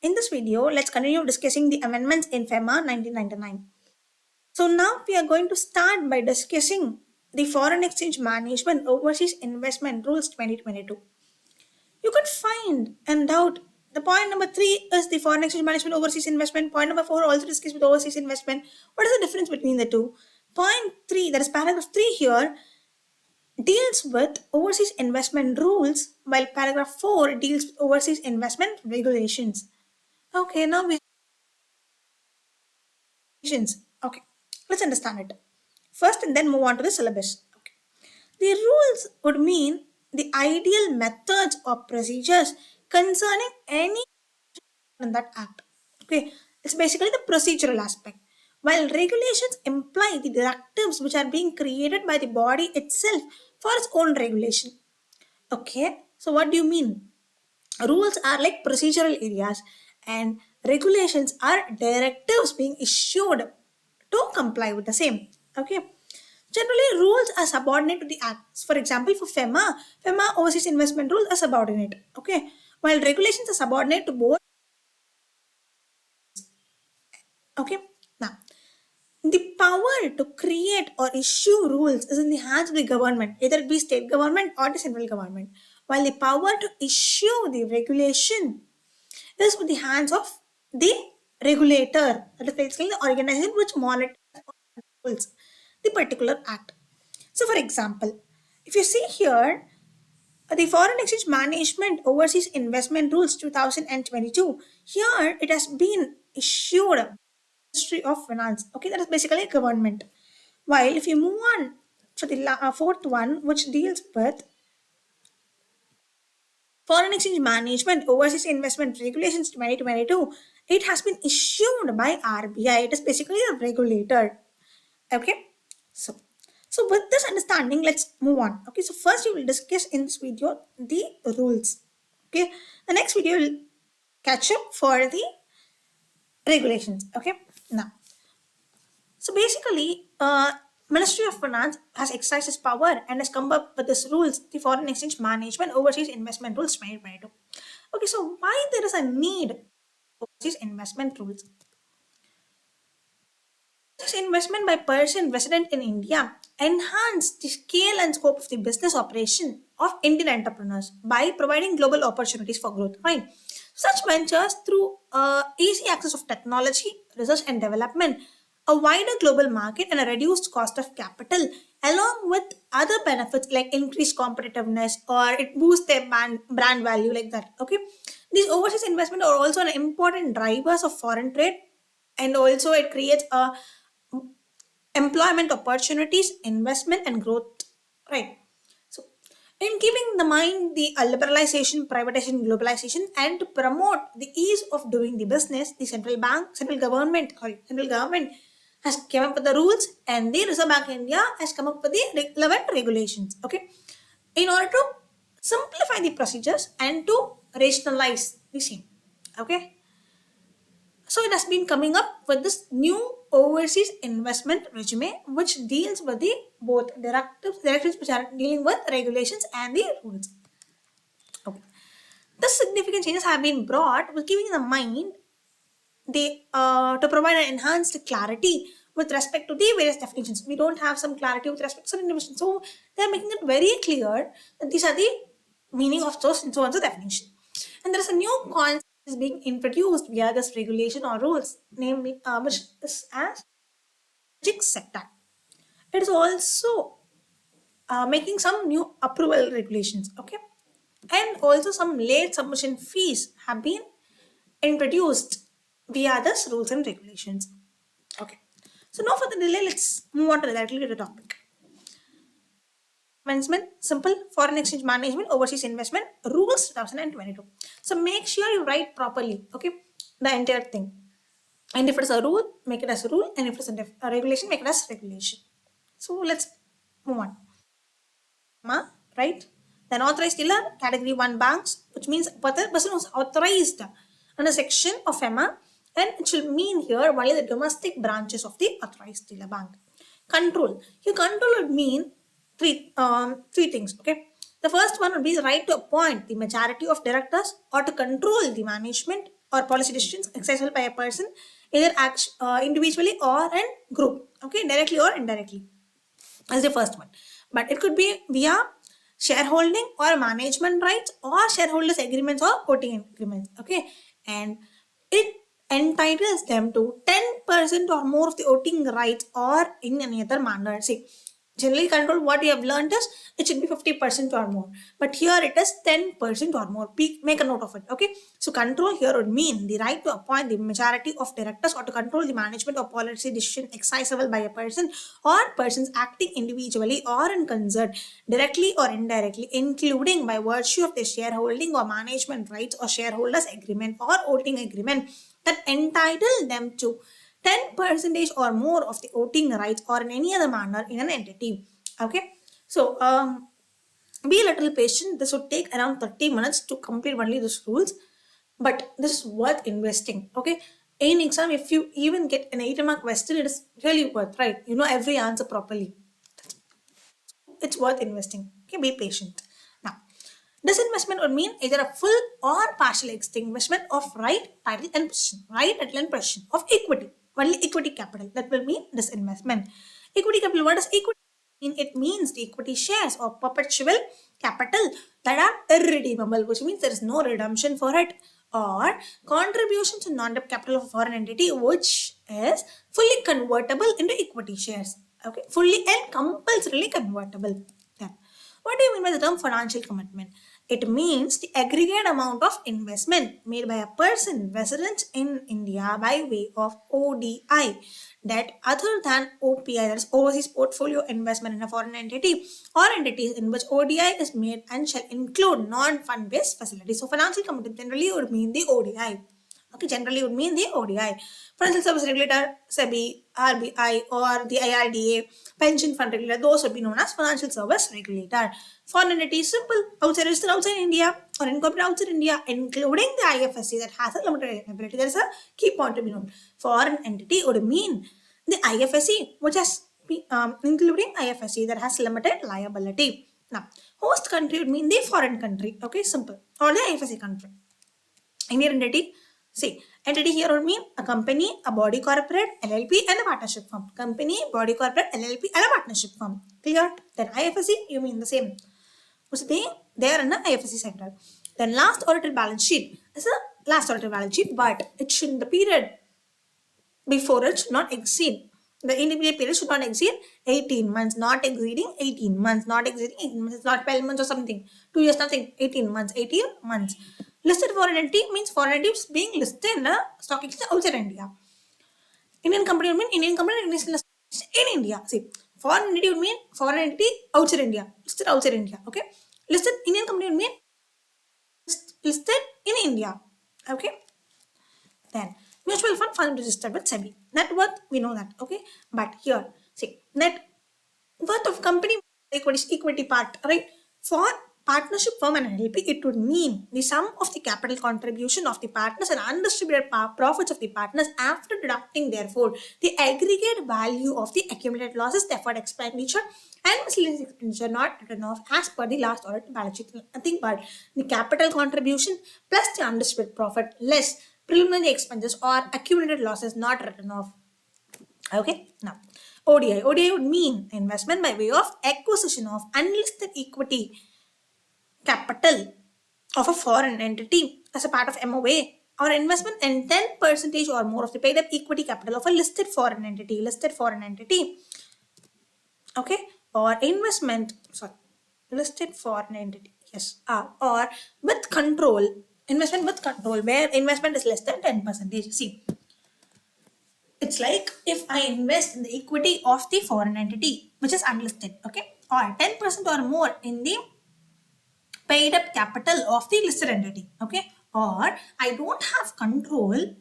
In this video, let's continue discussing the amendments in FEMA 1999. So now we are going to start by discussing the Foreign Exchange Management Overseas Investment Rules 2022. You could find and doubt the point number 3 is the Foreign Exchange Management Overseas Investment. Point number 4 also discussed with overseas investment. What is the difference between the two? Point 3, that is paragraph 3 here, deals with overseas investment rules, while paragraph 4 deals with overseas investment regulations. Okay, now we okay, let's understand it first and then move on to the syllabus. Okay. The rules would mean the ideal methods or procedures concerning any in that act. Okay, it's basically the procedural aspect. While regulations imply the directives which are being created by the body itself for its own regulation. Okay, so what do you mean? Rules are like procedural areas and regulations are directives being issued to comply with the same. Okay. Generally, rules are subordinate to the acts. For example, for FEMA overseas investment rules are subordinate. Okay. While regulations are subordinate to both. Okay. Now, the power to create or issue rules is in the hands of the government, either it be state government or the central government. While the power to issue the regulation is with the hands of the regulator, that is basically the organization which monitors the particular act. So, for example, if you see here, the Foreign Exchange Management Overseas Investment Rules 2022, here it has been issued by the Ministry of Finance. Okay, that is basically government. While if you move on to the fourth one, which deals with Foreign Exchange Management Overseas Investment Regulations 2022, it has been issued by RBI. It is basically a regulator. Okay, so with this understanding, let's move on. Okay, so first we will discuss in this video the rules. Okay, the next video will catch up for the regulations. Okay, now so basically, Ministry of Finance has exercised its power and has come up with these rules, the Foreign Exchange Management Overseas Investment Rules 2022. Okay, so why there is a need for overseas investment rules? This investment by person resident in India enhance the scale and scope of the business operation of Indian entrepreneurs by providing global opportunities for growth. Right? Such ventures through easy access of technology, research and development, a wider global market and a reduced cost of capital, along with other benefits like increased competitiveness or it boosts their brand value like that. Okay, these overseas investment are also an important drivers of foreign trade, and also it creates a employment opportunities, investment, and growth. Right. So, in keeping in the mind the liberalization, privatization, globalization, and to promote the ease of doing the business, the central government has come up with the rules, and the Reserve Bank of India has come up with the relevant regulations. Okay, in order to simplify the procedures and to rationalize the same. Okay. So it has been coming up with this new overseas investment regime, which deals with the both directives which are dealing with regulations and the rules. Okay. The significant changes have been brought with keeping in mind the to provide an enhanced clarity with respect to the various definitions. We don't have some clarity with respect to certain definitions, so they are making it very clear that these are the meaning of those and so on the definition. And there is a new concept is being introduced via this regulation or rules, namely which is as strategic sector. It is also making some new approval regulations. Okay, and also some late submission fees have been introduced via this rules and regulations. Okay, so now for the delay, let's move on to directly to the topic. Commencement, simple foreign exchange management, overseas investment rules 2022. So make sure you write properly. Okay, the entire thing. And if it is a rule, make it as a rule, and if it is a regulation, make it as regulation. So let's move on. Right? Then authorized dealer, category 1 banks, which means the person who's authorized under section of FEMA, and it should mean here only the domestic branches of the authorized dealer bank. Control. Here control would mean three things. Okay. The first one would be the right to appoint the majority of directors or to control the management or policy decisions accessible by a person either individually or in group, okay, directly or indirectly. That's the first one. But it could be via shareholding or management rights or shareholders agreements or voting agreements, okay. And it entitles them to 10% or more of the voting rights or in any other manner. See, generally control, what we have learned is it should be 50% or more, but here it is 10% or more. Make a note of it, okay. So control here would mean the right to appoint the majority of directors or to control the management or policy decision exercisable by a person or persons acting individually or in concert, directly or indirectly, including by virtue of the shareholding or management rights or shareholders agreement or voting agreement that entitle them to 10% or more of the voting rights or in any other manner in an entity. Okay. So be a little patient. This would take around 30 minutes to complete only these rules, but this is worth investing. Okay. In exam, if you even get an 8 mark question, it is really worth, right? You know every answer properly. It's worth investing. Okay, be patient. Now, disinvestment would mean either a full or partial extinguishment of right, title, and possession. Right, title, and possession of equity. Only equity capital. That will mean disinvestment. Equity capital. What does equity mean? It means the equity shares or perpetual capital that are irredeemable, which means there is no redemption for it, or contribution to non-debt capital of a foreign entity, which is fully convertible into equity shares. Okay, fully and compulsorily convertible. Then, what do you mean by the term financial commitment? It means the aggregate amount of investment made by a person resident in India by way of ODI, that other than OPI, that is overseas portfolio investment in a foreign entity or entities in which ODI is made and shall include non-fund based facilities. So financial commitment generally would mean the ODI. Okay, generally would mean the ODI. Financial Service Regulator, SEBI, RBI, or the IRDA, Pension Fund Regulator, those would be known as Financial Service Regulator. Foreign entity is simple, outside registered outside India or incorporated outside India, including the IFSC that has a limited liability. There is a key point to be known. Foreign entity would mean the IFSC, which has including IFSC that has limited liability. Now, host country would mean the foreign country. Okay, simple, or the IFSC country. Indian entity. See, entity here would mean a company, a body corporate, LLP, and a partnership firm. Company, body corporate, LLP, and a partnership firm. Clear? Then IFSC, you mean the same. So they are in the IFSC center. Then last audited balance sheet is a last audited balance sheet, but it should, the period before it should not exceed, the intermediate period should not exceed 18 months, not exceeding 18 months, not exceeding 18 months. It's not 12 months or something. 2 years, nothing. 18 months. 18 months. Listed foreign entity means foreign entity is being listed in a stock exchange outside India. Indian company would mean Indian company listed in India. See, foreign entity would mean foreign entity outside India. Listed outside India. Okay. Listed Indian company would mean listed in India. Okay. Then mutual fund registered with SEBI. Net worth, we know that. Okay. But here, see, net worth of company equity part, right? For partnership firm and LP, it would mean the sum of the capital contribution of the partners and undistributed profits of the partners after deducting therefore the aggregate value of the accumulated losses, deferred expenditure, and miscellaneous expenditure not written off as per the last audit balance sheet. Nothing but the capital contribution plus the undistributed profit less preliminary expenses or accumulated losses not written off. Okay, now ODI. ODI would mean investment by way of acquisition of unlisted equity capital of a foreign entity as a part of MOA, or investment in 10% or more of the paid up equity capital of a listed foreign entity. Listed foreign entity. Okay, or investment, sorry, listed foreign entity. Yes, or with control. Investment with control, where investment is less than 10%. See, it's like if I invest in the equity of the foreign entity, which is unlisted, okay, or 10% or more in the paid up capital of the listed entity, okay, or I don't have control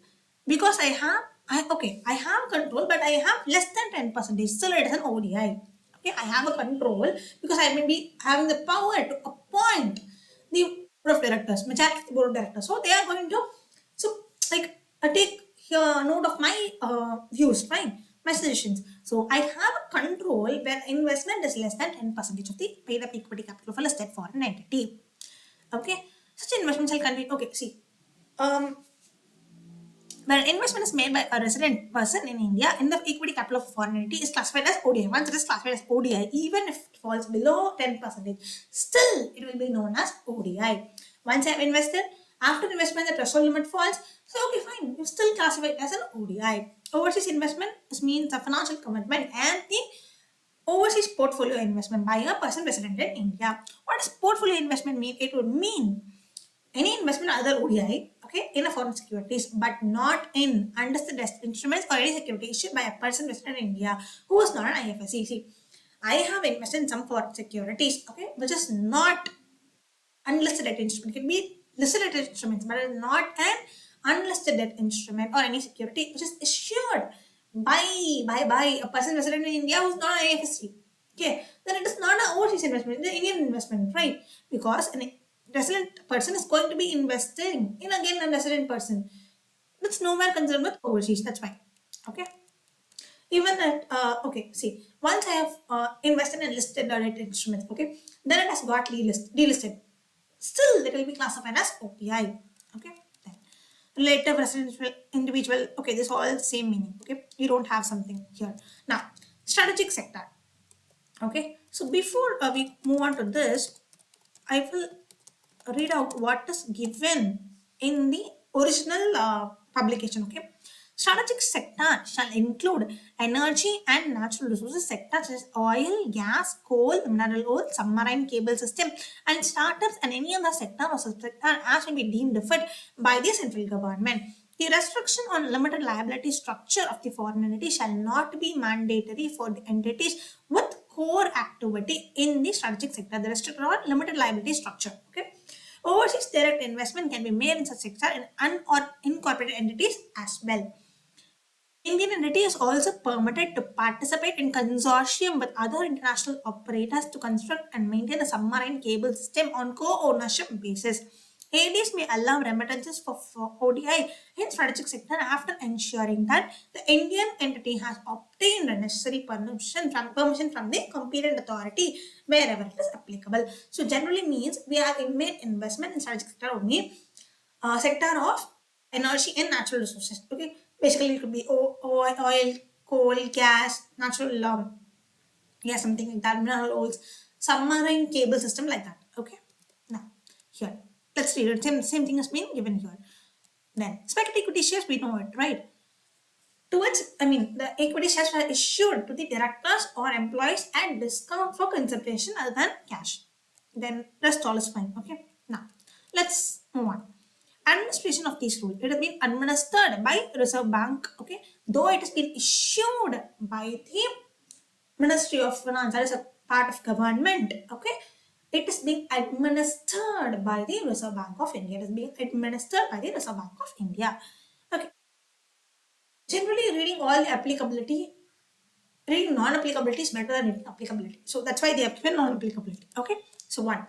because I have control, but I have less than 10%. Still, it is an ODI. Okay, I have a control because I may be having the power to appoint the board of directors, majority of the board of directors. So they are going to, so like, take note of my views, fine, my suggestions. So I have a control where investment is less than 10% of the paid up equity capital of a listed foreign entity. Okay, such investments shall continue. Okay, see, um, When an investment is made by a resident person in India in the equity capital of a foreign entity is classified as ODI. Once it is classified as ODI, even if it falls below 10%, still it will be known as ODI. Once I have invested, after investment the threshold limit falls, so okay fine, you still classify it as an ODI. Overseas investment means a financial commitment and the overseas portfolio investment by a person resident in India. What does portfolio investment mean? It would mean any investment other ODI, okay, in a foreign securities, but not in unlisted instruments or any security issued by a person resident in India who is not an IFSC. See, I have invested in some foreign securities, okay, which is not unlisted debt instrument. It can be listed debt instruments, but it is not an unlisted debt instrument or any security which is issued by a person resident in India who's not an IFSC. Okay, then it is not an overseas investment, it's an Indian investment, right? Because an resident person is going to be investing in again a resident person. That's nowhere concerned with overseas. That's why. Okay. Even at okay, see, once I have invested in listed debt instruments, okay, then it has got delisted. Still, it will be classified as OPI. Okay. Then relative residential individual. Okay, this all same meaning. Okay, you don't have something here. Now, strategic sector. Okay, so before we move on to this, I will read out what is given in the original publication. Okay, strategic sector shall include energy and natural resources sectors such as oil, gas, coal, mineral oil, submarine cable system, and startups and any other sector or subsector as may be deemed fit by the central government. The restriction on limited liability structure of the foreign entity shall not be mandatory for the entities with core activity in the strategic sector. The restriction on limited liability structure. Okay. Overseas direct investment can be made in such sector in unincorporated entities as well. Indian entity is also permitted to participate in consortium with other international operators to construct and maintain a submarine cable system on co-ownership basis. ADs may allow remittances for ODI in strategic sector after ensuring that the Indian entity has obtained the necessary permission from the competent authority wherever it is applicable. So generally means we have made investment in strategic sector only, sector of energy and natural resources. Okay, basically it could be oil, coal, gas, natural yeah, something like that, mineral oils, submarine cable system like that. Okay, now here let's read it. Same thing has been given here. Then expected equity shares, we know it, right? To which, I mean, the equity shares are issued to the directors or employees at discount for consideration other than cash. Then rest all is fine. Okay. Now let's move on. Administration of these rules. It has been administered by Reserve Bank. Okay. Though it has been issued by the Ministry of Finance, that is a part of government. Okay. It is being administered by the Reserve Bank of India. It is being administered by the Reserve Bank of India. Okay. Generally, reading all the applicability, reading non-applicability is better than reading applicability. So that's why they have given non-applicability. Okay. So one,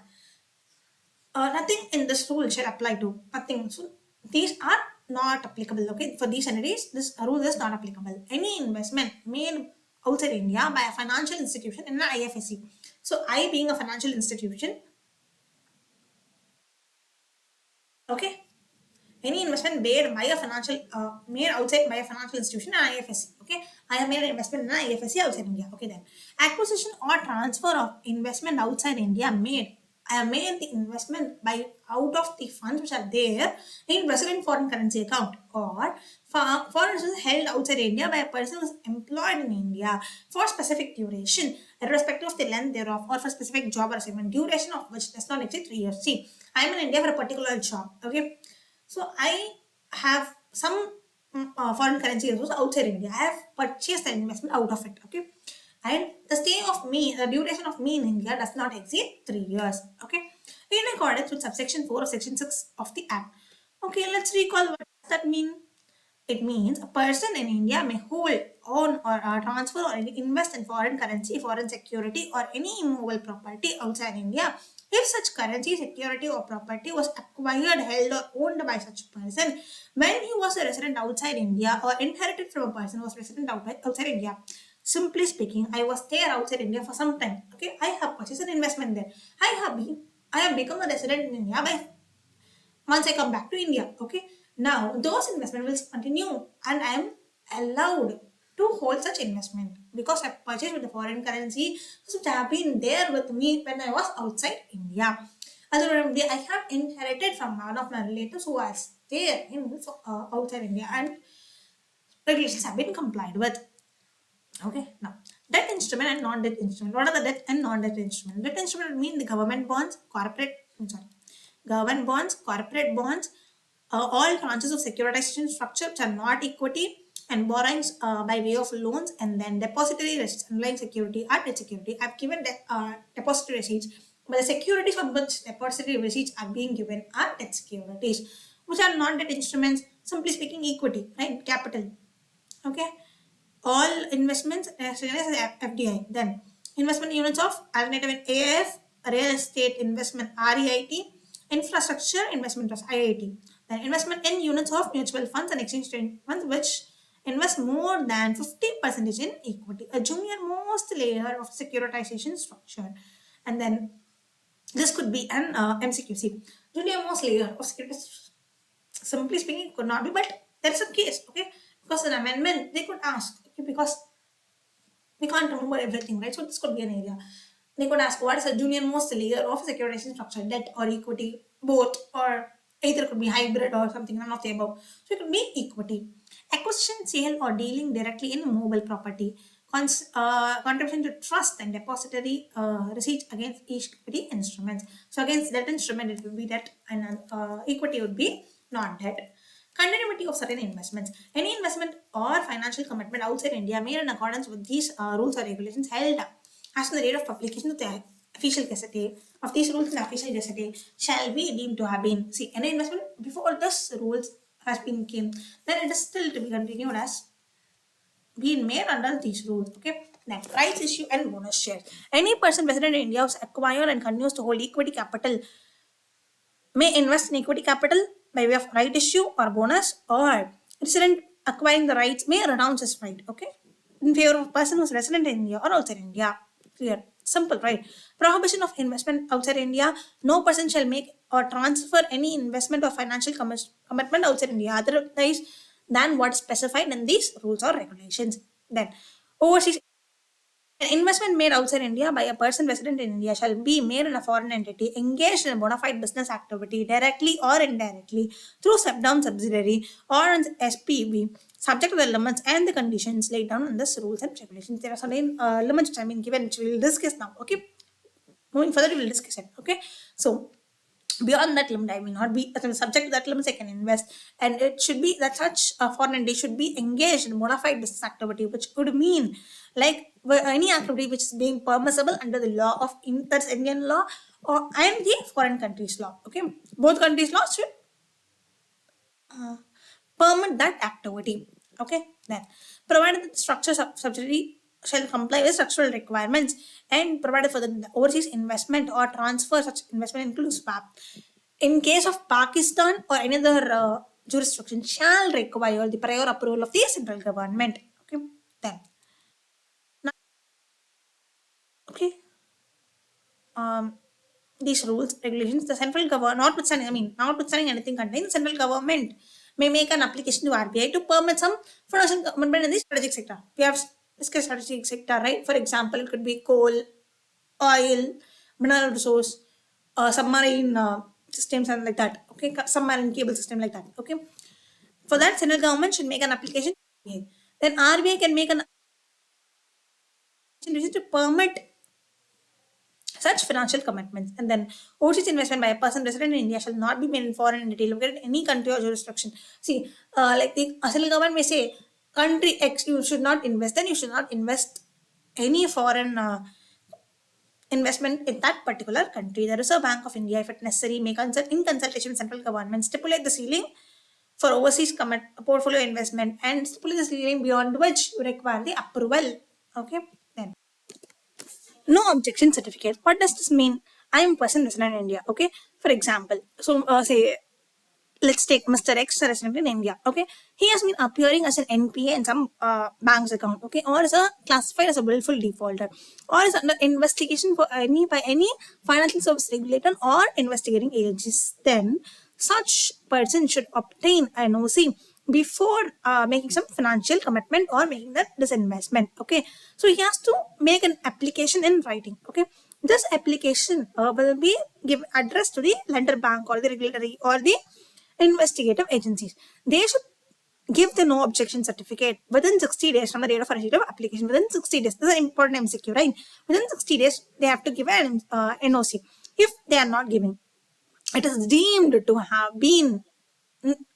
nothing in this rule shall apply to nothing. So these are not applicable. Okay. For these entities, this rule is not applicable. Any investment made outside India by a financial institution in an IFSC. So I being a financial institution, okay, any investment made outside by a financial institution and IFSC. Okay, I have made an investment in an IFSC outside India. Okay, then acquisition or transfer of investment outside India made. I have made the investment by out of the funds which are there in resident foreign currency account or foreign resources held outside India by a person who is employed in India for specific duration, irrespective of the length thereof, or for specific job or assignment, duration of which does not exceed 3 years. See, I am in India for a particular job. Okay, so I have some foreign currency resource outside India. I have purchased the investment out of it. Okay. And the duration of me in India does not exceed 3 years. Okay. In accordance with subsection 4 of section 6 of the Act. Okay, let's recall what does that mean. It means a person in India may hold, own, or transfer or invest in foreign currency, foreign security, or any immovable property outside India if such currency, security, or property was acquired, held, or owned by such person when he was a resident outside India or inherited from a person who was resident outside India. Simply speaking, I was there outside India for some time. Okay, I have purchased an investment there. I have become a resident in India by once I come back to India. Okay, Now those investment will continue and I am allowed to hold such investment because I purchased with the foreign currency which have been there with me when I was outside India. Otherwise, I have inherited from one of my relatives who was there in outside India, and regulations have been complied with. Okay, now debt instrument and non-debt instrument. What are the debt and non-debt instrument? Debt instrument mean the government bonds, government bonds, corporate bonds, all tranches of securitization structure which are not equity, and borrowings by way of loans, and then depository receipts, underlying security or debt security. I've given depository receipts, but the securities on which depository receipts are being given are debt securities, which are non-debt instruments. Simply speaking, equity, right? Capital. Okay, all investments as FDI. Then investment units of alternative in AIF, real estate investment REIT, infrastructure investment trust IIT. Then investment in units of mutual funds and exchange traded funds which invest more than 50% in equity, a junior most layer of securitization structure. And then this could be an MCQC, junior most layer of securitization. Simply speaking, could not be, but that's a case, okay? Because an amendment they could ask, okay, because we can't remember everything, right? So this could be an area. They could ask what is a junior most layer of securitization structure, debt or equity, both, or either could be hybrid or something, none of the above. So it could be equity. Acquisition, sale, or dealing directly in mobile property. Contribution to trust and depository receipts against equity instruments. So against that instrument, it will be debt, and equity would be non-debt. Continuity of certain investments. Any investment or financial commitment outside India made in accordance with these rules or regulations held as on the date of publication of the official gazette of these rules in the official gazette shall be deemed to have been. See, any investment before this rules has been came, then it is still to be continued as being made under these rules. Okay. Next, rights issue and bonus shares. Any person resident in India who acquires and continues to hold equity capital may invest in equity capital by way of right issue or bonus, or resident acquiring the rights may renounce his right, okay, in favor of a person who is resident in India or outside India. Clear, simple, right? Prohibition of investment outside India. No person shall make or transfer any investment or financial commitment outside India otherwise than what specified in these rules or regulations. Then overseas, an investment made outside India by a person resident in India shall be made in a foreign entity engaged in a bona fide business activity directly or indirectly through step-down subsidiary or an SPV, subject to the limits and the conditions laid down in this rules and regulations. There are certain limits which have been given, which we will discuss now. Okay, moving further, we will discuss it. Okay, so beyond that limit, I will not be subject to that limit. I can invest, and it should be that such a foreign entity should be engaged in bona fide business activity, which could mean like any activity which is being permissible under the law of that's Indian law or and the foreign countries law. Okay, both countries laws should uh, permit that activity. Okay, then provided that the structure subsidiary shall comply with structural requirements and provided for the overseas investment or transfer such investment includes swap. In case of Pakistan or any other jurisdiction, shall require the prior approval of the central government. Okay, then now, okay, um, these rules, regulations, the central government, notwithstanding anything contained, the central government may make an application to RBI to permit some financial commitment in the strategic sector. We have discussed strategic sector, right? For example, it could be coal, oil, mineral resource, submarine systems and like that. Okay, submarine cable system like that. Okay, for that, central government should make an application. Then RBI can make an application to permit such financial commitments. And then overseas investment by a person resident in India shall not be made in foreign entity located in any country or jurisdiction. See, like the central government may say, country X you should not invest, then you should not invest any foreign investment in that particular country. The Reserve Bank of India, if it necessary, may consult in consultation with central government, stipulate the ceiling for overseas portfolio investment and stipulate the ceiling beyond which you require the approval. Okay, then no objection certificate. What does this mean? I am a person resident in India. Okay, for example, so say let's take Mr. X resident in India. Okay, he has been appearing as an NPA in some bank's account. Okay, or is a classified as a willful defaulter, or is under investigation for any by any financial service regulator or investigating agencies. Then such person should obtain an OC before making some financial commitment or making that disinvestment. Okay, so he has to make an application in writing. Okay, this application will be addressed to the lender bank or the regulatory or the investigative agencies. They should give the no objection certificate within 60 days from the date of receipt of application. Within 60 days, this is an important MCQ, right? Within 60 days, they have to give an NOC. If they are not giving, it is deemed to have been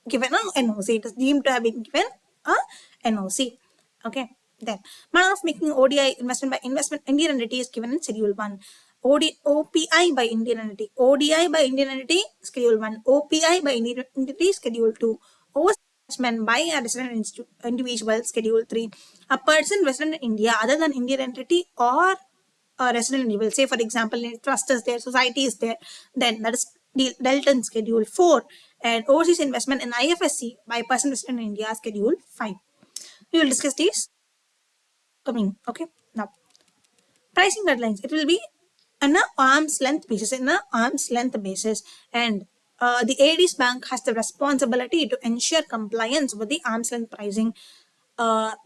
given an NOC. It is deemed to have been given a NOC. Okay. Then, manner of making ODI investment by investment Indian entity is given in Schedule 1. OPI by Indian entity. ODI by Indian entity, Schedule 1. OPI by Indian entity, Schedule 2. Investment by a resident individual, Schedule 3. A person resident in India other than Indian entity or a resident individual, say for example, trust is there, society is there, then that is dealt in Schedule 4. And overseas investment in IFSC by person resident in India, Schedule 5. We will discuss these coming. Okay, now pricing guidelines. It will be on an arm's length basis. And the AD's bank has the responsibility to ensure compliance with the arm's length pricing,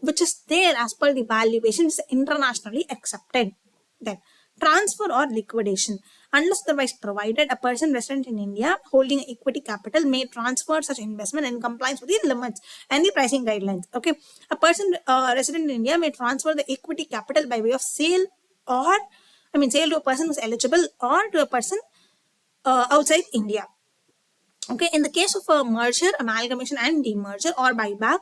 which is there as per the valuations internationally accepted. Then, transfer or liquidation. Unless otherwise provided, a person resident in India holding equity capital may transfer such investment in compliance with the limits and the pricing guidelines. Okay, a person resident in India may transfer the equity capital by way of sale or, sale to a person who is eligible or to a person outside India. Okay, in the case of a merger, amalgamation, and demerger or buyback,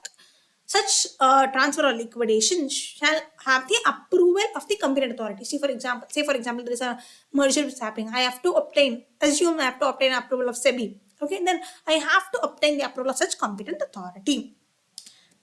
such transfer or liquidation shall have the approval of the competent authority. Say for example, there is a merger which is happening. I have to obtain approval of SEBI. Okay, then I have to obtain the approval of such competent authority.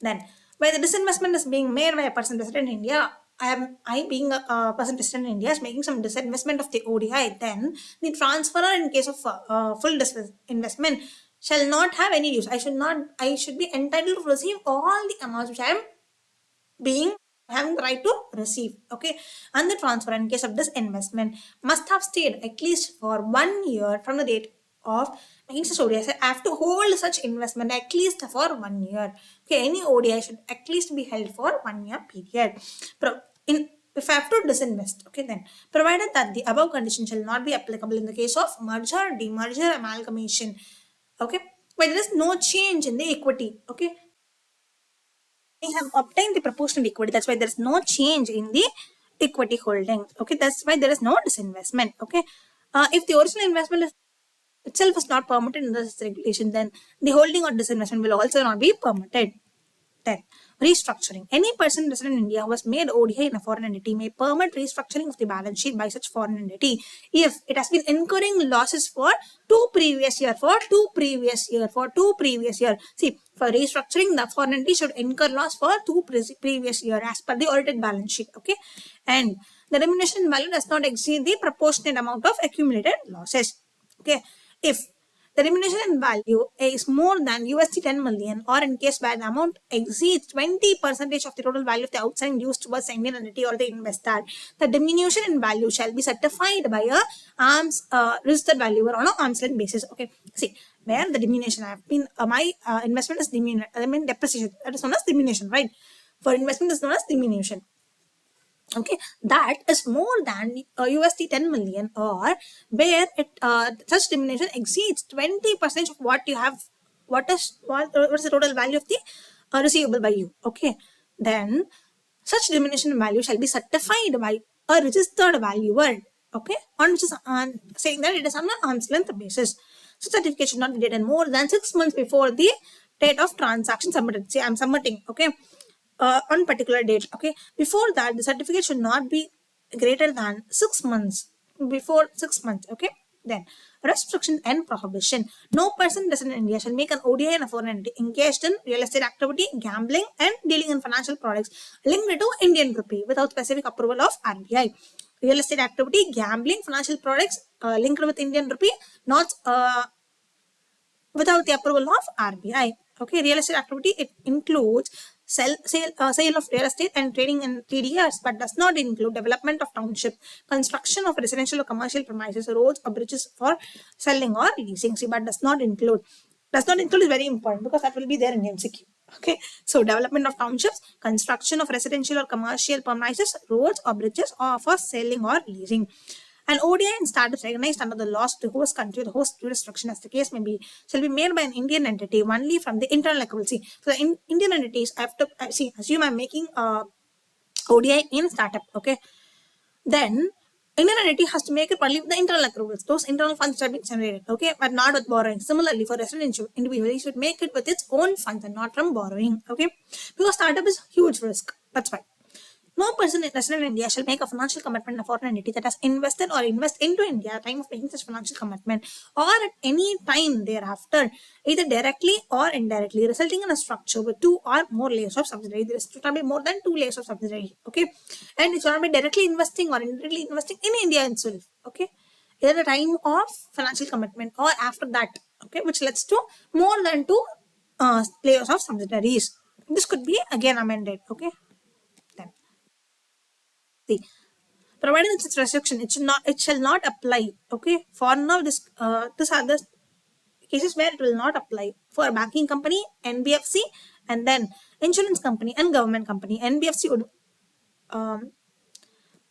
Then, when the disinvestment is being made by a person resident in India, I being a person resident in India is making some disinvestment of the ODI, then the transferor in case of full disinvestment shall not have any use. I should be entitled to receive all the amounts which I am having the right to receive. Okay, and the transfer in case of disinvestment must have stayed at least for 1 year from the date of making such ODI. I have to hold such investment at least for 1 year. Okay, any ODI should at least be held for 1 year period. If I have to disinvest, okay, then provided that the above condition shall not be applicable in the case of merger, demerger, amalgamation. Okay, but there is no change in the equity. Okay, I have obtained the proportional equity. That's why there is no change in the equity holding. Okay, that's why there is no disinvestment. Okay, if the original investment itself is not permitted in this regulation, then the holding or disinvestment will also not be permitted. Then, restructuring. Any person resident in India who has made ODI in a foreign entity may permit restructuring of the balance sheet by such foreign entity if it has been incurring losses for two previous year. See, for restructuring, the foreign entity should incur loss for two previous year as per the audited balance sheet. Okay, and the remuneration value does not exceed the proportionate amount of accumulated losses. Okay, if the remuneration value is more than $10 million, or in case where the amount exceeds 20% of the total value of the outstanding dues towards the Indian entity or the investor, the diminution in value shall be certified by a registered valuer on an arm's length basis. Okay, see, where the diminution have been, my investment is depreciation. That is known as diminution, right? For investment is known as diminution. Okay, that is more than $10 million, or where such diminution exceeds 20% of what you have, what is the total value of the receivable by you. Okay, then such diminution value shall be certified by a registered valuer. Okay, on which is saying that it is on an arm's length basis. So certification should not be dated more than 6 months before the date of transaction submitted. Say I'm submitting. Okay, on particular date. Okay, before that the certificate should not be greater than 6 months. Before 6 months. Okay, then restriction and prohibition. No person resident in India shall make an ODI in a foreign entity engaged in real estate activity, gambling, and dealing in financial products linked to Indian rupee without specific approval of RBI. Real estate activity, gambling, financial products linked with Indian rupee, not without the approval of RBI. Okay, real estate activity, it includes sale of real estate and trading in TDRs, but does not include development of township, construction of residential or commercial premises, roads or bridges for selling or leasing. See, but does not include Does not include is very important because that will be there in MCQ. Okay, so development of townships, construction of residential or commercial premises, roads or bridges, or for selling or leasing. An ODI in startups recognized under the laws of the host country, the host jurisdiction, as the case may be, shall be made by an Indian entity only from the internal accuracy. So the Indian entities have to see. Assume I'm making a ODI in startup. Okay, then Indian entity has to make it only with the internal accruals. Those internal funds have been generated, okay, but not with borrowing. Similarly, for residential individual, it should make it with its own funds and not from borrowing, okay, because startup is huge risk. That's why. No person resident in India shall make a financial commitment in a foreign entity that has invested or invest into India at the time of making such financial commitment or at any time thereafter, either directly or indirectly, resulting in a structure with two or more layers of subsidiary. There should not be more than two layers of subsidiary. Okay, and it should not be directly investing or indirectly investing in India itself. Okay, either the time of financial commitment or after that. Okay, which leads to more than two layers of subsidiaries. This could be again amended. Okay, then. See, provided such restriction, it shall not apply. Okay, for now, this are the cases where it will not apply for a banking company, NBFC, and then insurance company and government company. NBFC would um,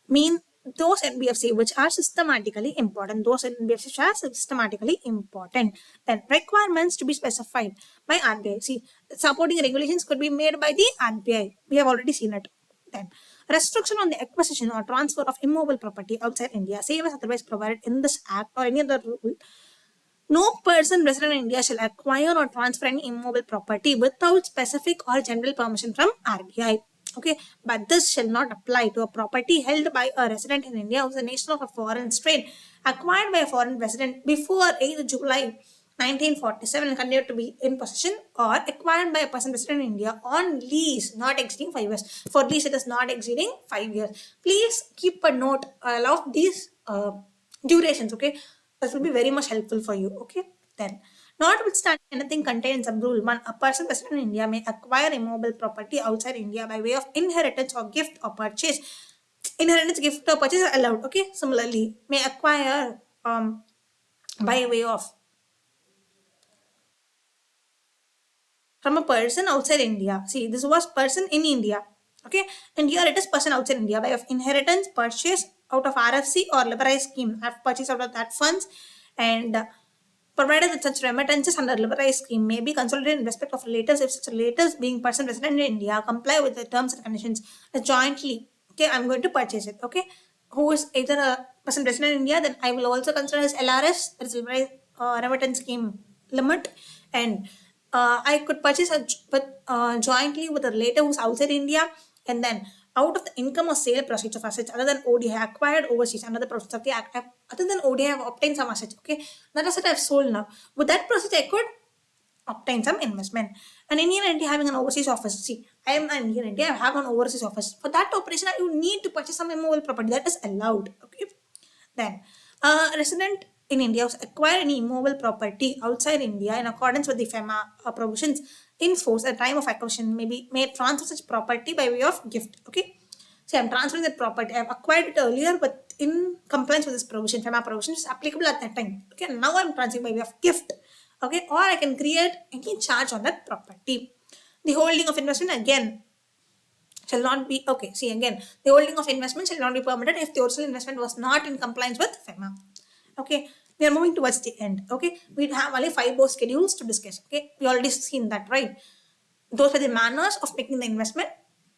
mean those NBFC which are systematically important. Those NBFC which are systematically important. Then requirements to be specified by RBI. See, supporting regulations could be made by the RBI. We have already seen it. Then restriction on the acquisition or transfer of immovable property outside India, same as otherwise provided in this act or any other rule. No person resident in India shall acquire or transfer any immovable property without specific or general permission from RBI. Okay, but this shall not apply to a property held by a resident in India who is a nation of a foreign state, acquired by a foreign resident before 8th July 1947 and continued to be in possession, or acquired by a person resident in India on lease not exceeding 5 years. For lease, it is not exceeding 5 years. Please keep a note of these durations, okay? That will be very much helpful for you, okay? Then, notwithstanding anything contained in some rule, one, a person resident in India may acquire immobile property outside India by way of inheritance or gift or purchase. Inheritance, gift, or purchase are allowed, okay? Similarly, may acquire by way of from a person outside India. See, this was person in India. Okay, and here it is person outside India by of inheritance, purchase out of RFC or liberalized scheme. Have purchased out of that funds, and provided that such remittances under liberalized scheme may be consolidated in respect of relators if such relators being person resident in India comply with the terms and conditions jointly. Okay, I'm going to purchase it. Okay, who is either a person resident in India, then I will also consider as LRS, that is liberalized remittance scheme limit, and I could purchase jointly with a relative who's outside India, and then out of the income or sale proceeds of assets other than ODI acquired overseas under the process of the act, other than ODI, I have obtained some assets. Okay, that asset I have sold now. With that process, I could obtain some investment. An Indian entity having an overseas office. See, I am an Indian entity, I have an overseas office. For that operation, I would need to purchase some immovable property. That is allowed. Okay. Then, a resident in India who's acquired any immovable property outside India in accordance with the FEMA provisions in force at the time of acquisition may be made transfer such property by way of gift. Okay. So I'm transferring that property. I've acquired it earlier, but in compliance with this provision, FEMA provision is applicable at that time. Okay. Now I'm transferring by way of gift. Okay. Or I can create any charge on that property. The holding of investment again shall not be okay. See again, the holding of investment shall not be permitted if the original investment was not in compliance with FEMA. Okay, we are moving towards the end. Okay, we have only 5 more schedules to discuss. Okay, we already seen that, right? Those are the manners of making the investment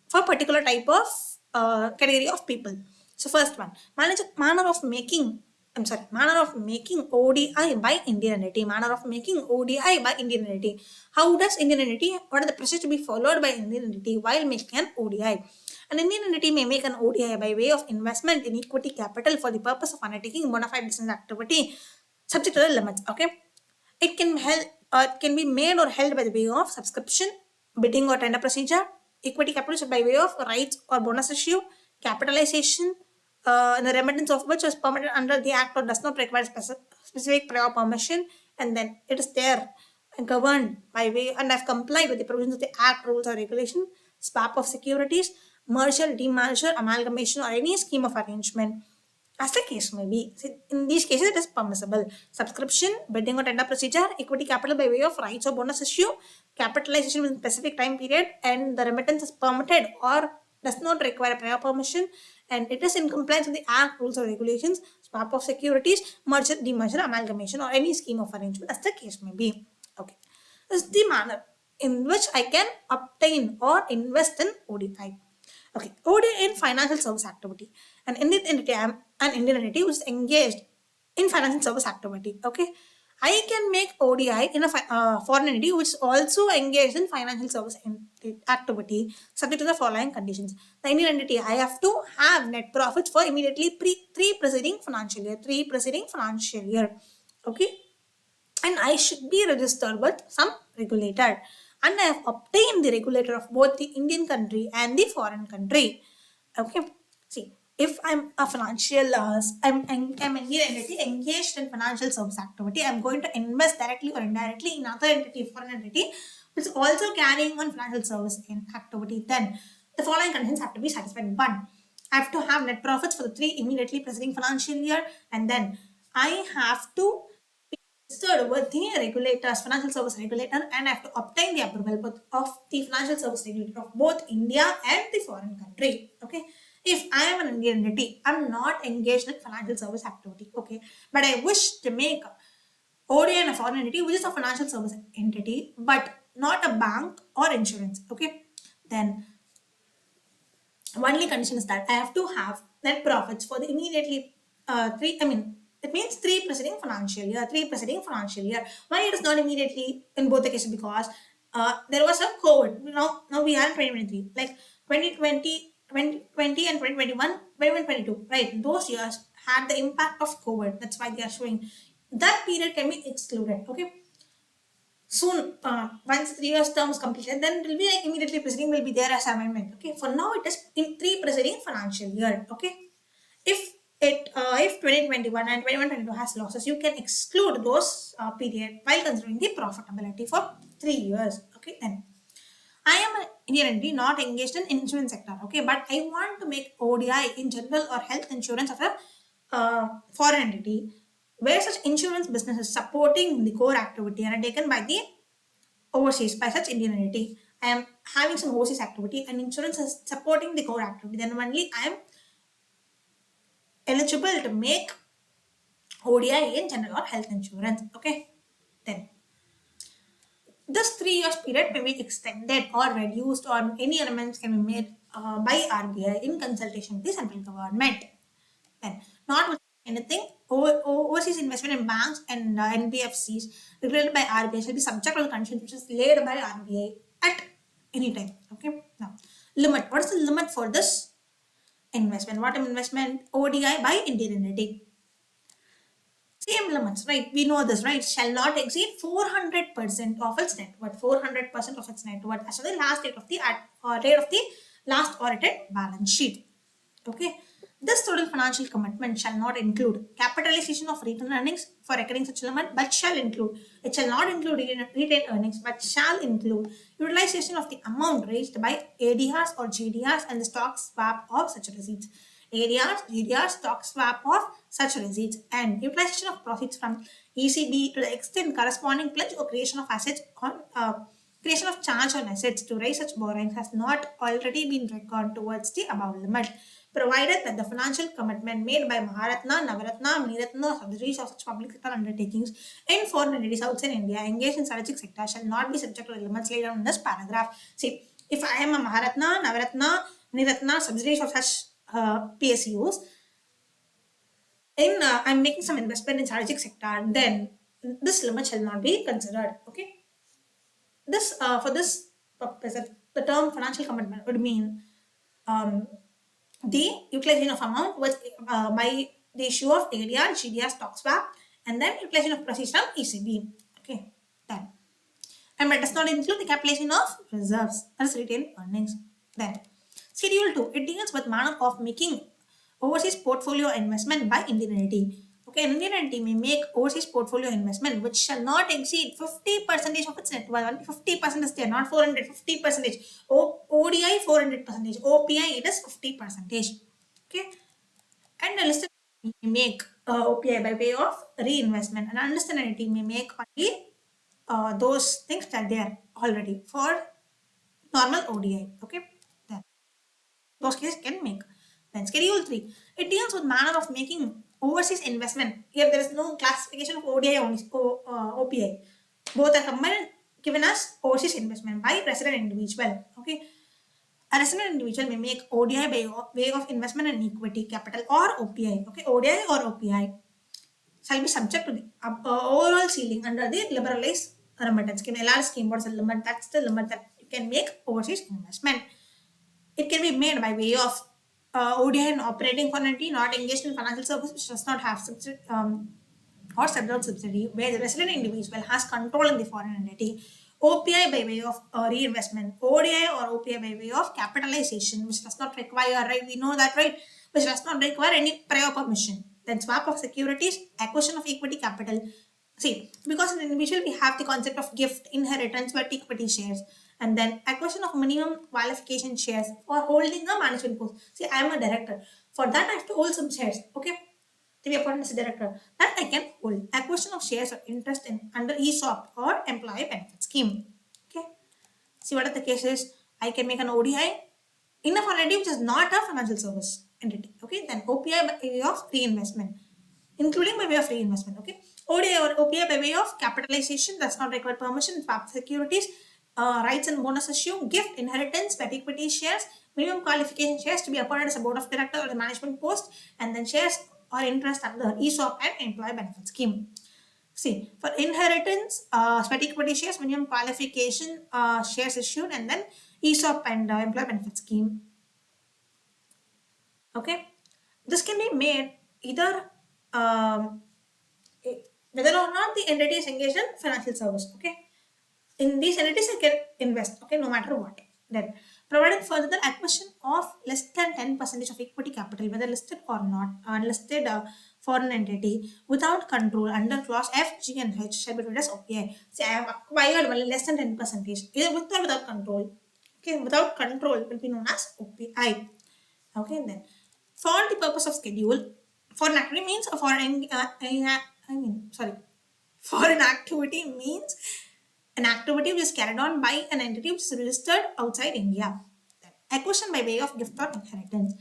for a particular type of category of people. So first one, manner of making. I'm sorry, manner of making ODI by Indian entity. Manner of making ODI by Indian entity. How does Indian entity? What are the procedures to be followed by Indian entity while making an ODI? An Indian entity may make an ODI by way of investment in equity capital for the purpose of undertaking bona fide business activity, subject to the limits. Okay, it can be made or held by the way of subscription, bidding or tender procedure, equity capital by way of rights or bonus issue, capitalization, the remittance of which is permitted under the act or does not require specific prior permission, and then it is there and governed by way and have complied with the provisions of the act, rules or regulation, swap of securities, merger, demerger, amalgamation, or any scheme of arrangement. as the case may be. See, in these cases, it is permissible. Subscription, bidding or tender procedure, equity capital by way of rights or bonus issue, capitalization within specific time period, and the remittance is permitted or does not require prior permission, and it is in compliance with the Act, rules or regulations, swap of securities, merger, demerger, amalgamation, or any scheme of arrangement, as the case may be. Okay. This is the manner in which I can obtain or invest in ODI. Okay, ODI in financial service activity. An Indian entity which is engaged in financial service activity. Okay, I can make ODI in a foreign entity which is also engaged in financial service activity, subject to the following conditions. The Indian entity, I have to have net profits for immediately three preceding financial year. Okay, and I should be registered with some regulator. And I have obtained the regulator of both the Indian country and the foreign country. Okay. See, if I'm a financial, I'm an Indian entity engaged in financial service activity, I'm going to invest directly or indirectly in other entity, foreign entity, which is also carrying on financial service in activity. Then the following conditions have to be satisfied. One, I have to have net profits for the three immediately preceding financial year, and then I have to registered with the regulators, financial service regulator, and I have to obtain the approval of the financial service regulator of both India and the foreign country. Okay. If I am an Indian entity, I'm not engaged in financial service activity. Okay. But I wish to make ODI in a foreign entity, which is a financial service entity, but not a bank or insurance. Okay. Then only condition is that I have to have net profits for the immediately it means three preceding financial year. Why it is not immediately in both the cases? Because there was a COVID. Now we are in 2023, like 2020, 2020 and 2021, 2022, right? Those years had the impact of COVID. That's why they are showing that period can be excluded. Okay, soon, once 3 years term is completed, then it will be like immediately preceding will be there as amendment. Okay, for now it is in three preceding financial year. Okay, if 2021 and 21-22 has losses, you can exclude those period while considering the profitability for 3 years. Okay, then I am an Indian entity not engaged in insurance sector. Okay, but I want to make ODI in general or health insurance of a foreign entity where such insurance business is supporting the core activity and are taken by the overseas by such Indian entity. I am having some overseas activity and insurance is supporting the core activity. Then only I am eligible to make ODI in general or health insurance. Okay, then this 3 years period may be extended or reduced, or any amendments can be made by RBI in consultation with the central government. Then, not with anything, overseas investment in banks and NBFCs regulated by RBI shall be subject to the conditions which is laid by RBI at any time. Okay. Now, limit. What is the limit for this investment? What investment? ODI by Indian entity. Same limits, right? We know this, right? Shall not exceed 400% of its net worth. 400% of its net worth as the last date of the date of the last audited balance sheet. Okay. This total financial commitment shall not include capitalization of retained earnings for recurring such limit, but shall include. It shall not include retained earnings, but shall include utilization of the amount raised by ADRs or GDRs and the stock swap of such receipts. ADRs, GDRs, stock swap of such receipts, and utilization of profits from ECB to the extent corresponding pledge or creation of assets on creation of charge on assets to raise such borrowings has not already been reckoned towards the above limit, provided that the financial commitment made by Maharatna, Navaratna, Miniratna, subsidiaries of such public sector undertakings in foreign entities outside India engaged in strategic sector shall not be subject to the limits laid down in this paragraph. See, if I am a Maharatna, Navaratna, Miniratna, subsidiaries of such PSUs, in I'm making some investment in strategic sector, then this limit shall not be considered. Okay. This for this purpose, the term financial commitment would mean um, the utilization of amount was by the issue of ADR, GDR, stock swap, and then utilization of proceeds from ECB. Okay, then. And it does not include the calculation of reserves as retained earnings. Then, Schedule 2, it deals with manner of making overseas portfolio investment by Indian entity. Okay, an Indian entity may make overseas portfolio investment which shall not exceed 50% of its net worth. 50% is there, not 400, 50%. ODI 400%, OPI it is 50%. Okay, and a listed make OPI by way of reinvestment. An understand entity may make only those things that they are already for normal ODI. Okay, then those cases can make. Then Schedule 3, it deals with manner of making overseas investment. Here there is no classification of ODI only, OPI. Both are combined and given as overseas investment by resident individual. Okay, a resident individual may make ODI by way of investment in equity, capital, or OPI. Okay, ODI or OPI shall be subject to the overall ceiling under the liberalized remittance scheme. LR scheme, what's the limit? That's the limit that you can make overseas investment. It can be made by way of ODI and operating for an entity not engaged in financial service which does not have or several subsidy where the resident individual has control in the foreign entity. OPI by way of reinvestment, ODI or OPI by way of capitalization, which does not require, right? We know that, right? Which does not require any prior permission. Then swap of securities, acquisition of equity capital. See, because in individual we have the concept of gift, inheritance, but equity shares, and then acquisition of minimum qualification shares for holding a management post. See, I am a director. For that, I have to hold some shares. Okay, to be appointed as a director, that I can hold. Acquisition of shares or interest in under ESOP or employee benefit scheme. Okay. See what are the cases? I can make an ODI in a fund entity which is not a financial service entity. Okay. Then OPI by way of reinvestment, including by way of reinvestment. Okay. ODI or OPI by way of capitalization does not require permission. Swap securities, rights and bonus issue, gift, inheritance, pet equity shares, minimum qualification shares to be appointed as a board of director or the management post, and then shares or interest under ESOP and employee benefit scheme. See, for inheritance, sweat equity shares, minimum qualification shares issued, and then ESOP and employee benefit scheme. Okay, this can be made either whether or not the entity is engaged in financial service. Okay, in these entities, I can invest. Okay, no matter what. Then, provided further acquisition of less than 10% of equity capital, whether listed or not, unlisted foreign entity without control under clause F, G, and H shall be treated as OPI. See, I have acquired only less than 10%, either with or without control. Okay, without control will be known as OPI. Okay, then for the purpose of schedule, foreign activity means a foreign, foreign activity means an activity which is carried on by an entity which is registered outside India. Acquisition by way of gift or inheritance.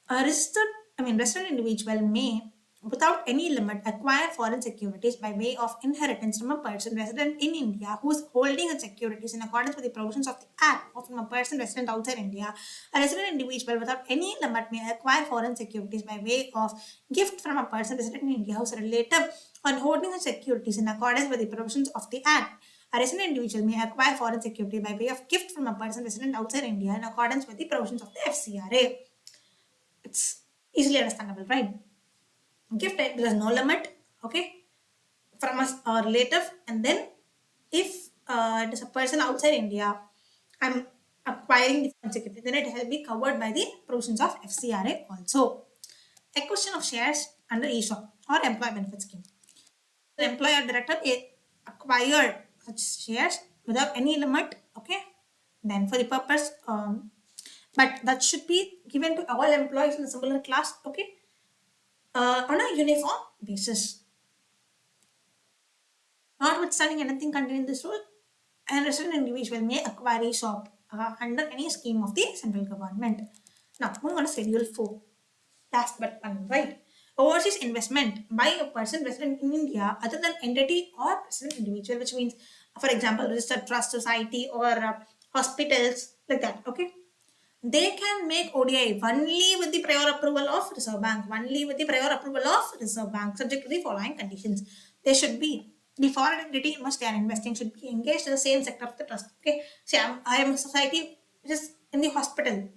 A registered individual may, without any limit, acquire foreign securities by way of inheritance from a person resident in India who is holding the securities in accordance with the provisions of the Act, or from a person resident outside India. A resident individual without any limit may acquire foreign securities by way of gift from a person resident in India who is a relative on holding the securities in accordance with the provisions of the Act. A resident individual may acquire foreign security by way of gift from a person resident outside India in accordance with the provisions of the FCRA. It's easily understandable, right? Gift, there is no limit, okay, from a relative, and then if it is a person outside India, I'm acquiring the foreign security, then it will be covered by the provisions of FCRA also. Acquisition of shares under ESOP or employee benefit scheme. The employer director acquired such shares without any limit, okay, then for the purpose, but that should be given to all employees in a similar class, okay, on a uniform basis. Notwithstanding anything contained in this rule, a resident individual may acquire ESOP under any scheme of the central government. Now, moving on to Schedule 4. Last but one, right? Overseas investment by a person resident in India other than entity or resident individual, which means, for example, registered trust society or hospitals, like that, okay? They can make ODI only with the prior approval of Reserve Bank, only with the prior approval of Reserve Bank, subject to the following conditions. They should be, the foreign entity in which they are investing should be engaged in the same sector of the trust. Okay, see, I am a society which is in the hospital,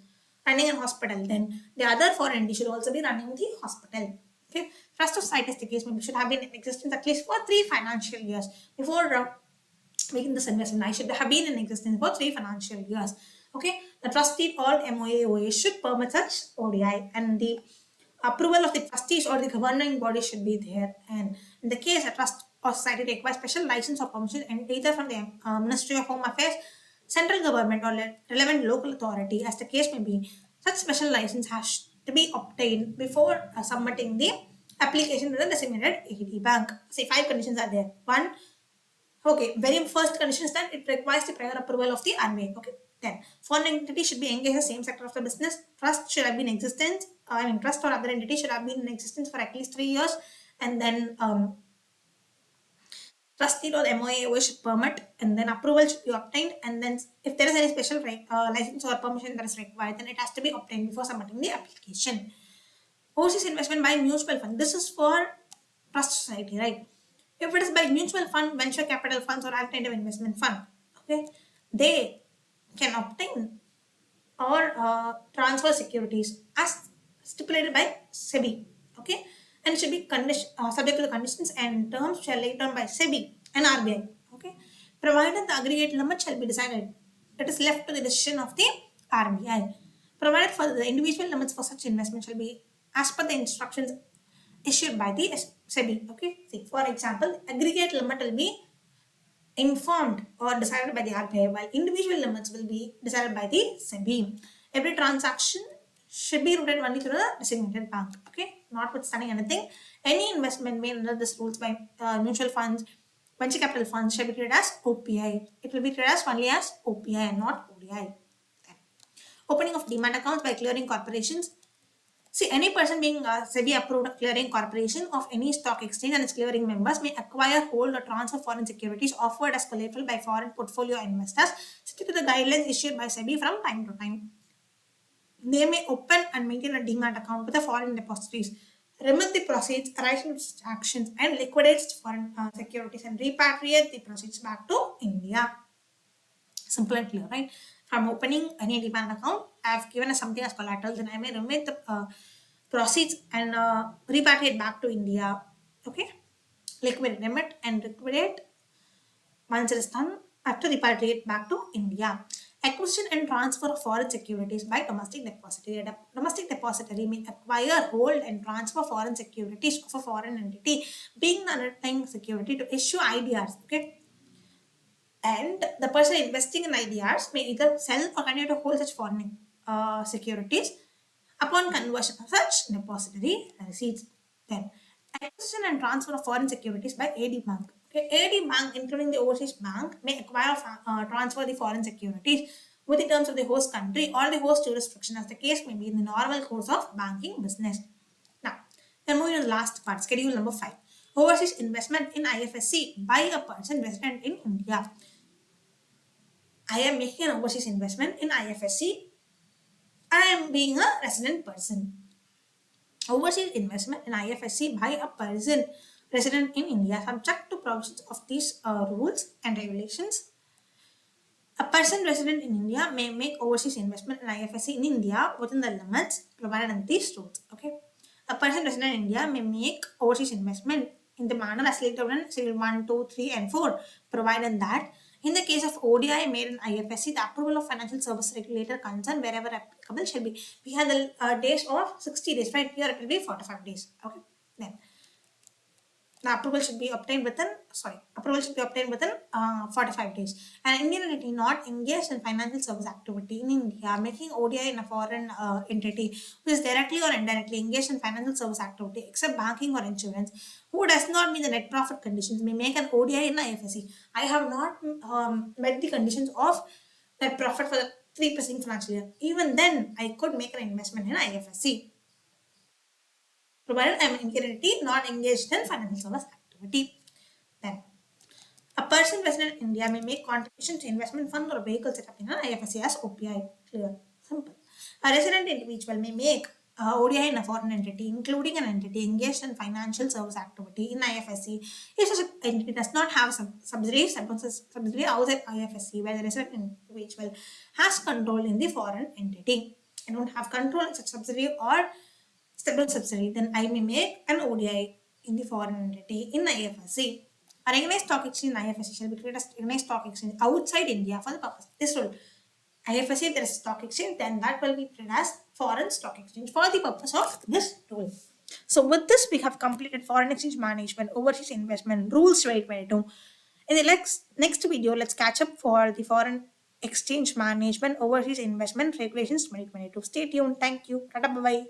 running a hospital, then the other foreign entity should also be running the hospital. Okay, trust society is the case, maybe should have been in existence at least for 3 financial years before making this investment. I should have been in existence for 3 financial years. Okay, the trustee or MOA should permit such ODI, and the approval of the trustees or the governing body should be there. And in the case a trust or society requires special license or permission, and either from the Ministry of Home Affairs, central government, or relevant local authority, as the case may be, such special license to be obtained before submitting the application to the designated AD bank. Say 5 conditions are there. One, okay, very first condition is that it requires the prior approval of the RBI. Okay, then foreign entity should be engaged in the same sector of the business. Trust should have been in existence. Trust or other entity should have been in existence for at least 3 years, and then trustee or MOA should permit, and then approval should be obtained, and then if there is any special license or permission that is required, then it has to be obtained before submitting the application. Overseas investment by mutual fund. This is for trust society, right? If it is by mutual fund, venture capital funds, or alternative investment fund, okay, they can obtain or transfer securities as stipulated by SEBI, okay, and it should be subject to the conditions and terms shall laid down by SEBI and RBI, okay, provided the aggregate limit shall be decided. It is left to the decision of the RBI. Provided for the individual limits for such investment shall be as per the instructions issued by the SEBI. Okay, see, for example, aggregate limit will be informed or decided by the RBI, while individual limits will be decided by the SEBI. Every transaction should be routed only through the designated bank. Okay, notwithstanding anything, any investment made under this rules by mutual funds, venture capital funds shall be treated as OPI. It will be treated as only as OPI and not ODI. Opening of demat accounts by clearing corporations. See, any person being SEBI approved clearing corporation of any stock exchange and its clearing members may acquire, hold, or transfer foreign securities offered as collateral by foreign portfolio investors, subject to the guidelines issued by SEBI from time to time. They may open and maintain a demat account with the foreign depositories, remit the proceeds arising from such actions, and liquidate foreign securities and repatriate the proceeds back to India. Simple and clear, right? From opening any demat account, I have given us something as collateral, then I may remit the proceeds and repatriate back to India. Okay, liquidate, remit and liquidate. Once it is done, I have to repatriate back to India. Acquisition and transfer of foreign securities by domestic depository. A domestic depository may acquire, hold, and transfer foreign securities of a foreign entity, being the underlying security to issue IDRs. Okay, and the person investing in IDRs may either sell or continue to hold such foreign securities upon conversion of such depository receipts. Then, acquisition and transfer of foreign securities by AD Bank. Okay, AD Bank, including the overseas bank, may acquire transfer the foreign securities with the terms of the host country or the host jurisdiction, as the case may be in the normal course of banking business. Now, then moving to the last part, schedule number 5. Overseas investment in IFSC by a person resident in India. I am making an overseas investment in IFSC. I am being a resident person. Overseas investment in IFSC by a person resident in India, subject to provisions of these rules and regulations. A person resident in India may make overseas investment in IFSC in India within the limits provided in these rules. Okay, a person resident in India may make overseas investment in the manner as laid out in Schedule 1, 2, 3, and 4, provided that in the case of ODI made in IFSC, the approval of financial service regulator concerned wherever applicable shall be. We have the days of 60 days, right? Here it will be 45 days. Okay, then the approval should be obtained within 45 days. An Indian entity not engaged in financial service activity in India, making ODI in a foreign entity who is directly or indirectly engaged in financial service activity except banking or insurance, who does not meet the net profit conditions, may make an ODI in IFSC. I have not met the conditions of net profit for the 3 preceding financial year. Even then, I could make an investment in IFSC, provided I am an Indian entity not engaged in financial service activity. Then, a person resident in India may make contribution to investment fund or vehicle set up in an IFSC as OPI. Clear, simple. A resident individual may make ODI in a foreign entity, including an entity engaged in financial service activity in IFSC, if such an entity does not have subsidiary outside IFSC, where the resident individual has control in the foreign entity. I don't have control in such subsidiary or stable subsidiary, then I may make an ODI in the foreign entity in IFSC. A recognized stock exchange in IFSC shall be treated as recognized stock exchange outside India for the purpose of this rule. IFSC, if there is stock exchange, then that will be treated as foreign stock exchange for the purpose of this rule. So with this, we have completed foreign exchange management, overseas investment rules 2022. In the next video, let's catch up for the foreign exchange management, overseas investment regulations 2022. Stay tuned. Thank you. Tata, bye bye.